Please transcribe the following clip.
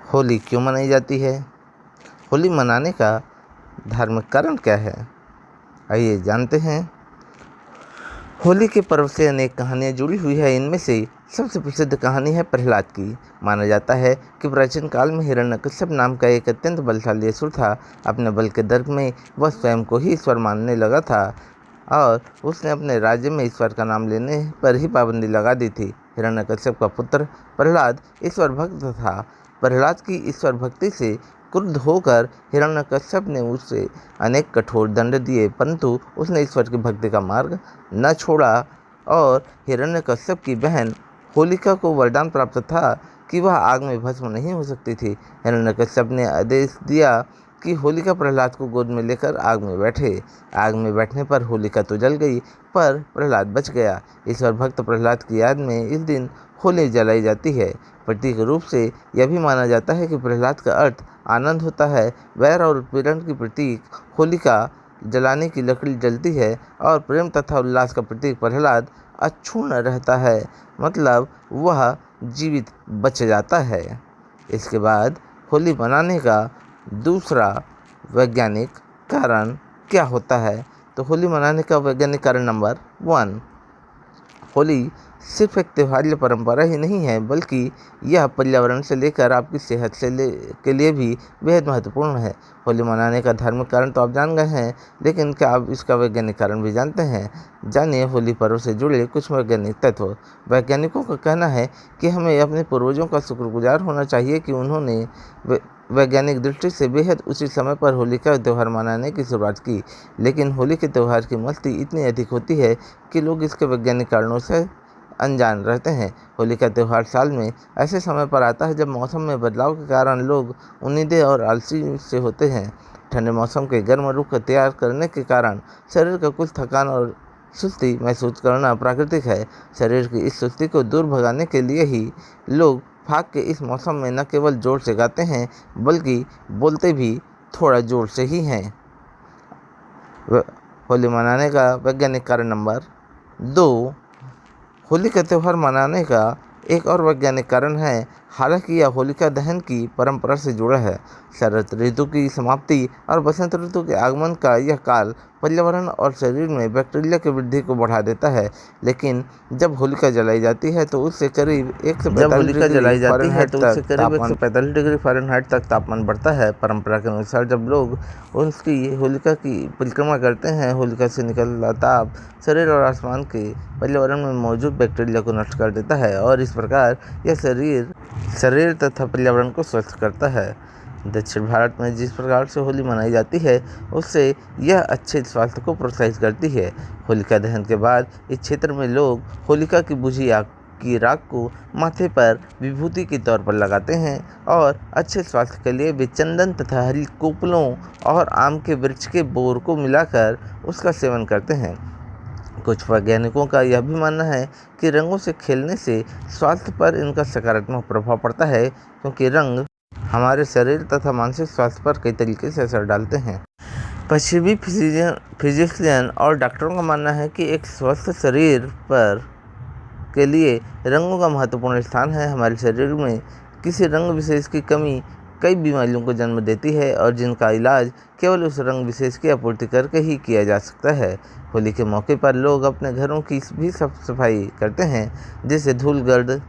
होली क्यों मनाई जाती है? होली मनाने का धार्मिक कारण क्या है? आइए जानते हैं। होली के पर्व से अनेक कहानियाँ जुड़ी हुई है। इनमें से सबसे प्रसिद्ध कहानी है प्रहलाद की। माना जाता है कि प्राचीन काल में हिरण्यकश्यप नाम का एक अत्यंत बलशाली असुर था। अपने बल के दर्प में वह स्वयं को ही ईश्वर मानने लगा था और उसने अपने राज्य में ईश्वर का नाम लेने पर ही पाबंदी लगा दी थी। हिरण्यकश्यप का पुत्र प्रहलाद ईश्वर भक्त था। प्रहलाद की ईश्वर भक्ति से क्रुद्ध होकर हिरण्यकश्यप ने उसे अनेक कठोर दंड दिए, परंतु उसने ईश्वर की भक्ति का मार्ग न छोड़ा और हिरण्यकश्यप की बहन होलिका को वरदान प्राप्त था कि वह आग में भस्म नहीं हो सकती थी। हिरण्यकश्यप ने आदेश दिया कि होलिका प्रहलाद को गोद में लेकर आग में बैठे। आग में बैठने पर होलिका तो जल गई, पर प्रहलाद बच गया। ईश्वर भक्त प्रहलाद की याद में इस दिन होली जलाई जाती है। प्रतीक रूप से यह भी माना जाता है कि प्रहलाद का अर्थ आनंद होता है। वैर और उत्पीड़न की प्रतीक होलिका जलाने की लकड़ी जलती है और प्रेम तथा उल्लास का प्रतीक प्रहलाद अक्षुण्ण रहता है, मतलब वह जीवित बच जाता है। इसके बाद होली मनाने का दूसरा वैज्ञानिक कारण क्या होता है? तो होली मनाने का वैज्ञानिक कारण नंबर 1, होली सिर्फ एक त्यौहार या परंपरा ही नहीं है, बल्कि यह पर्यावरण से लेकर आपकी सेहत के लिए भी बेहद महत्वपूर्ण है। होली मनाने का धार्मिक कारण तो आप जान गए हैं, लेकिन क्या आप इसका वैज्ञानिक कारण भी जानते हैं? जानिए होली पर्व से जुड़े कुछ वैज्ञानिक तत्व। वैज्ञानिकों का कहना है कि हमें अपने पूर्वजों का शुक्रगुजार होना चाहिए कि उन्होंने वैज्ञानिक दृष्टि से बेहद उचित समय पर होली का त्यौहार मनाने की शुरुआत की। लेकिन होली के त्यौहार की मस्ती इतनी अधिक होती है कि लोग इसके वैज्ञानिक कारणों से अनजान रहते हैं। होली का त्यौहार साल में ऐसे समय पर आता है जब मौसम में बदलाव के कारण लोग उम्मीदें और आलसी से होते हैं। ठंडे मौसम के गर्म रुख तैयार करने के कारण शरीर का कुछ थकान और सुस्ती महसूस करना प्राकृतिक है। शरीर की इस सुस्ती को दूर भगाने के लिए ही लोग फाग के इस मौसम में न केवल जोर से गाते हैं, बल्कि बोलते भी थोड़ा जोर से ही हैं। होली मनाने का वैज्ञानिक कारण नंबर 2, होली का त्यौहार मनाने का एक और वैज्ञानिक कारण है। हालांकि यह होलिका दहन की परंपरा से जुड़ा है। शरद ऋतु की समाप्ति और बसंत ऋतु के आगमन का यह काल पर्यावरण और शरीर में बैक्टीरिया की वृद्धि को बढ़ा देता है। लेकिन जब होलिका जलाई जाती है तो उससे करीब 145 डिग्री फ़ारेनहाइट तक तापमान बढ़ता है। परंपरा के अनुसार जब लोग उसकी होलिका की परिक्रमा करते हैं, होलिका से निकलता ताप शरीर और आसमान के पर्यावरण में मौजूद बैक्टीरिया को नष्ट कर देता है और इस प्रकार यह शरीर तथा पर्यावरण को स्वस्थ करता है। दक्षिण भारत में जिस प्रकार से होली मनाई जाती है, उससे यह अच्छे स्वास्थ्य को प्रोत्साहित करती है। होलिका दहन के बाद इस क्षेत्र में लोग होलिका की बुझी आग की राख को माथे पर विभूति के तौर पर लगाते हैं और अच्छे स्वास्थ्य के लिए वे चंदन तथा हरी कोपलों और आम के वृक्ष के बोर को मिलाकर उसका सेवन करते हैं। कुछ वैज्ञानिकों का यह भी मानना है कि रंगों से खेलने से स्वास्थ्य पर इनका सकारात्मक प्रभाव पड़ता है, क्योंकि रंग हमारे शरीर तथा मानसिक स्वास्थ्य पर कई तरीके से असर डालते हैं। पश्चिमी फिजिशियन और डॉक्टरों का मानना है कि एक स्वस्थ शरीर पर के लिए रंगों का महत्वपूर्ण स्थान है। हमारे शरीर में किसी रंग विशेष की कमी कई बीमारियों को जन्म देती है और जिनका इलाज केवल उस रंग विशेष की आपूर्ति करके ही किया जा सकता है। होली के मौके पर लोग अपने घरों की भी साफ सफाई करते हैं, जिससे धूल गर्द